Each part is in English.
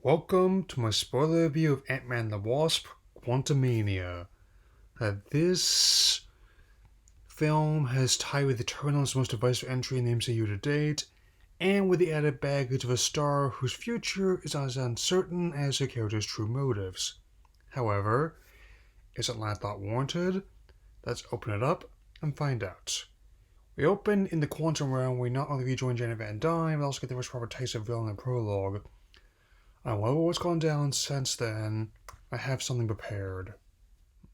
Welcome to my spoiler review of Ant-Man and the Wasp Quantumania. This film has tied with Eternal's most divisive entry in the MCU to date, and with the added baggage of a star whose future is as uncertain as her character's true motives. However, is that line of thought warranted? Let's open it up and find out. We open in the quantum realm where we not only rejoin Janet Van Dyne, but also get the first proper taste of villain and prologue. However, what's gone down since then, I have something prepared.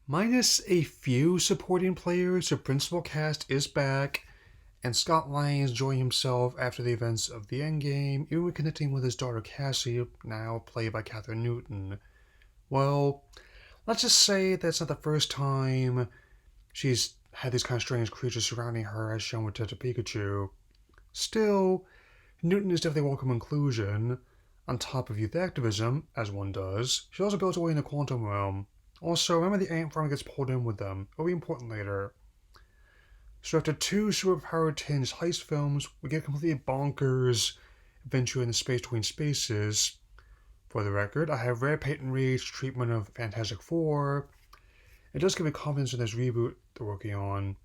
Minus a few supporting players, the principal cast is back, and Scott Lang is enjoying himself after the events of the Endgame, even connecting with his daughter Cassie, now played by Catherine Newton. Well, let's just say that's not the first time she's had these kind of strange creatures surrounding her, as shown with Detective Pikachu. Still, Newton is definitely a welcome inclusion. On top of youth activism, as one does, she also builds a way in the quantum realm. Also, remember the ant farm gets pulled in with them. It'll be important later. So after two superpower-tinged heist films, we get a completely bonkers adventure in the space between spaces. For the record, I have read Peyton Reed's treatment of Fantastic Four. It does give me confidence in this reboot they're working on.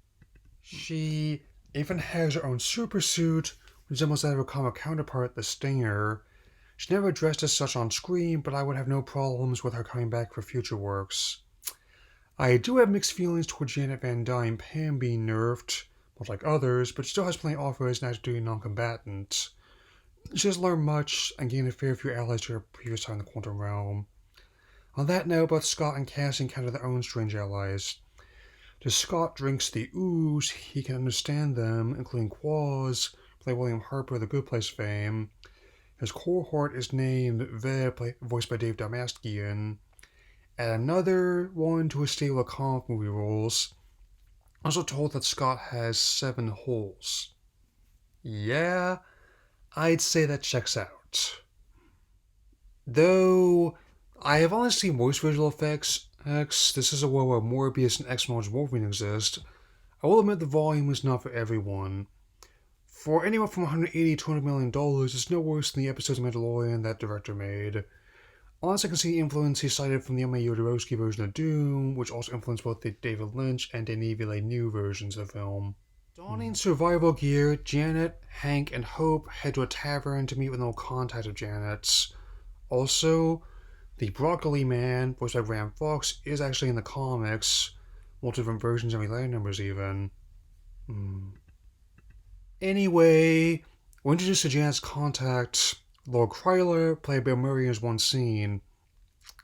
She even has her own super suit, which resembles that of her comic counterpart, the Stinger. She's never addressed as such on screen, but I would have no problems with her coming back for future works. I do have mixed feelings towards Janet Van Dyne Pam being nerfed, much like others, but she still has plenty to offer as an active duty non-combatant. She has learned much and gained a fair few allies to her previous time in the quantum realm. On that note, both Scott and Cassie encounter their own strange allies. As Scott drinks the ooze, he can understand them, including Quaz, played William Harper of the Good Place fame. His cohort is named Ve, voiced by Dave Dalmastian, and another one to a stable of comic movie roles. Also told that Scott has 7 holes. Yeah, I'd say that checks out. Though, I have only seen voice visual effects. This is a world where Morbius and X-Men's Wolverine exist. I will admit the volume is not for everyone. For anyone from $180 to $200 million, it's no worse than the episodes of Mandalorian that director made. Unless I can see the influence he cited from the Emma Jodorowsky version of Doom, which also influenced both the David Lynch and Denis Villeneuve versions of the film. Donning survival gear, Janet, Hank, and Hope head to a tavern to meet with an old contact of Janet's. Also, the Broccoli Man, voiced by Graham Fox, is actually in the comics. Multiple different versions and related numbers even. Anyway, we're introduced to Janet's contact, Lord Kryler, played by Bill Murray in one scene.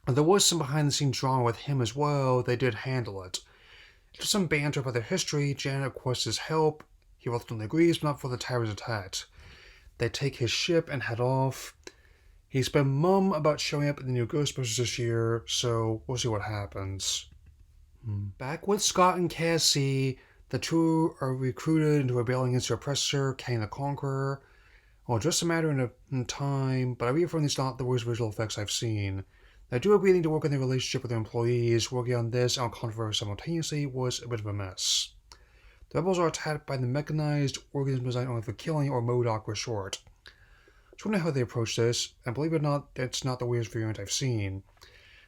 There was some behind-the-scenes drama with him as well. They did handle it. After some banter about their history, Janet requests his help. He reluctantly agrees, but not before the tower is attacked. They take his ship and head off. He's been mum about showing up in the new Ghostbusters this year, so we'll see what happens. Back with Scott and Cassie, the two are recruited into rebelling against their oppressor, Kang the Conqueror. Well, just a matter of time, but I reaffirm these not the worst visual effects I've seen. I do agree they need to work on their relationship with their employees. Working on this and on controversy simultaneously was a bit of a mess. The rebels are attacked by the mechanized organism designed only for killing, or MODOK for short. Just wonder how they approach this, and believe it or not, that's not the weirdest variant I've seen.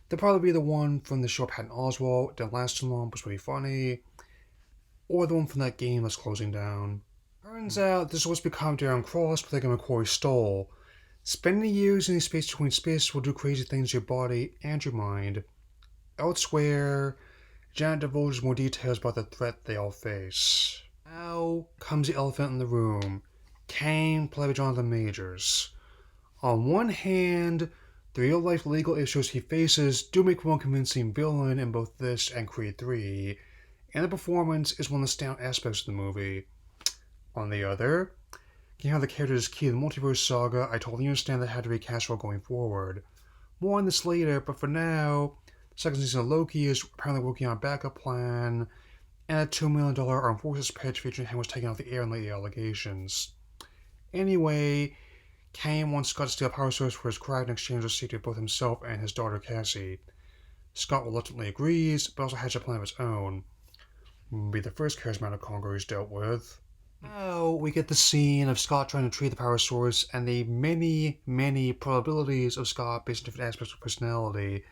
They'll probably be the one from the show Patton Oswalt, didn't last too long, but was pretty funny, or the one from that game that's closing down. Turns out this was become Darren Cross playing McCoy Stoll. Spending years in the space between spaces will do crazy things to your body and your mind. Elsewhere, Janet divulges more details about the threat they all face. Now comes the elephant in the room. Kang, played by Jonathan Majors. On one hand, the real-life legal issues he faces do make him a convincing villain in both this and Creed 3, and the performance is one of the standout aspects of the movie. On the other, given how the character is key to the multiverse saga, I totally understand that had to recast role going forward. More on this later, but for now, the second season of Loki is apparently working on a backup plan, and a $2 million Armed Forces pitch featuring him was taken off the air in late allegations. Anyway, Kang wants Scott to steal a power source for his crowd in exchange for the safety of both himself and his daughter Cassie. Scott reluctantly agrees, but also has a plan of his own. Be the first charismatic conqueror he's dealt with. Now we get the scene of Scott trying to retrieve the power source and the many probabilities of Scott based on different aspects of personality.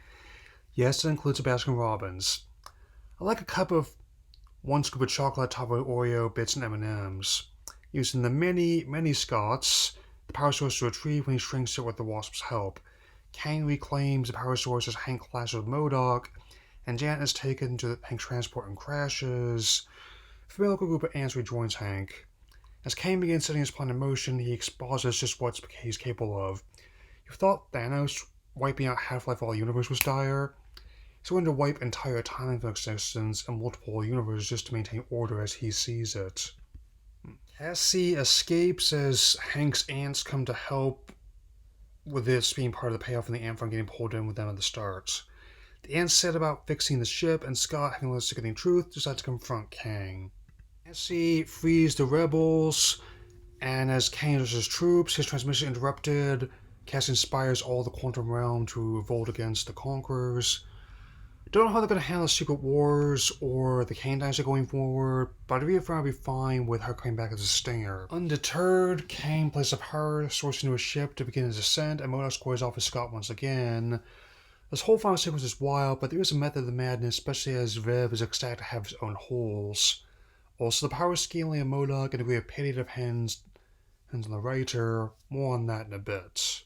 Yes, it includes a Baskin Robbins. I like a cup of one scoop of chocolate topped with Oreo bits and M&Ms. Using the many Scotts, the power source to retrieve when he shrinks it with the Wasp's help. Kane reclaims the power source as Hank clashes with MODOK, and Janet is taken to Hank's transport and crashes. A familiar group of ants rejoins Hank. As Kane begins setting his plan in motion, he exposes just what he's capable of. You thought Thanos wiping out Half-Life all the universe was dire? He's willing to wipe entire timelines of existence and multiple universes just to maintain order as he sees it. Cassie escapes as Hank's ants come to help, with this being part of the payoff and the ant farm getting pulled in with them at the start. The ants set about fixing the ship, and Scott, having learned the sickening truth, decides to confront Kang. Cassie frees the rebels, and as Kang enters his troops, his transmission interrupted. Cassie inspires all the quantum realm to revolt against the Conquerors. Don't know how they're going to handle Secret Wars or the Kane Dynasty going forward, but I really think I'll be fine with her coming back as a stinger. Undeterred, Kane places a power source into a ship to begin his ascent, and MODOK squares off with Scott once again. This whole final sequence is wild, but there is a method of the madness, especially as Viv is ecstatic to have his own holes. Also, the power scaling of MODOK and a degree of pity that hands on the writer. More on that in a bit.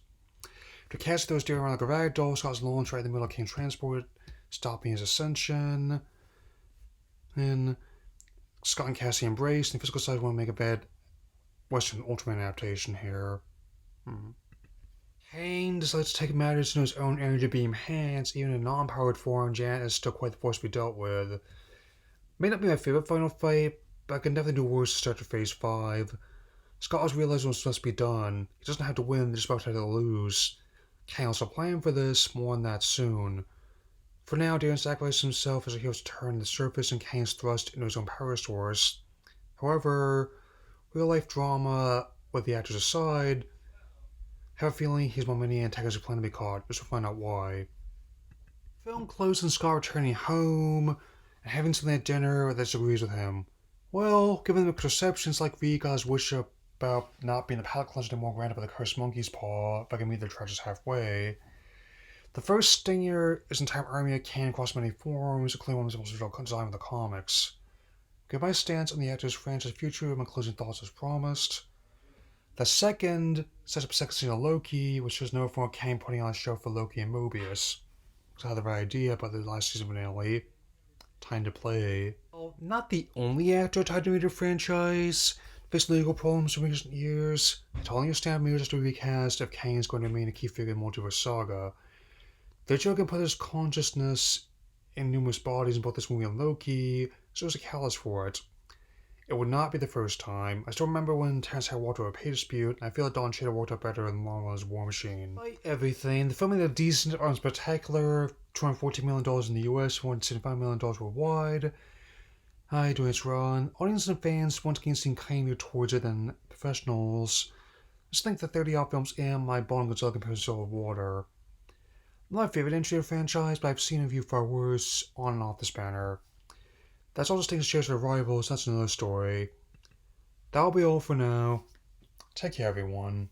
To catch those deer around like a rag doll, Scott's launched right in the middle of Kane's transport, stopping his ascension. Then Scott and Cassie embrace, and the physical side want to make a bad Western Ultraman adaptation here. Kane decides to take matters in his own energy beam hands. Even in non-powered form, Janet is still quite the force to be dealt with. May not be my favorite final fight, but I can definitely do worse to start to phase 5. Scott has realized what's supposed to be done. He doesn't have to win, they're just about to lose. Kane also planned for this, more on that soon. For now, Darren sacrifices himself as he hopes to turn the surface and Kane's thrust into his own power source. However, real-life drama with the actors aside, I have a feeling he's more many antagonists who plan to be caught, just to find out why. Film closes on Scott returning home and having something at dinner that disagrees with him. Well, given the perceptions like Vika's wish about not being a palate cleanser anymore granted by the cursed monkey's paw, if I can meet their treasures halfway. The first stinger is an entire army of Kane across many forms, including one of the most original design of the comics. Give my stance on the actor's franchise future and my closing thoughts as promised. The second sets up a second scene of Loki, which is no form of Kane putting on a show for Loki and Mobius. So I had the right idea about the last season finale. Time to play. Well, not the only actor tied to the franchise. Faced legal problems in recent years. I totally understand Mobius to be recast if Kane is going to remain a key figure in the multiverse saga. The show can put his consciousness in numerous bodies in both this movie and Loki, so there's a catalyst for it. It would not be the first time. I still remember when Terrence had walked over a pay dispute, and I feel that Don Cheadle worked out better than Marvel's War Machine. Despite everything, the film made decent or unspectacular, $214 million in the US, $175 million worldwide. Doing its run. Audience and fans once again seem kinder towards it than professionals. I just think the 30-odd films in my Bond Godzilla compares to Soul of Water. Not my favorite entry of the franchise, but I've seen a few far worse on and off this banner. That's all just taking shares of rivals, that's another story. That'll be all for now. Take care, everyone.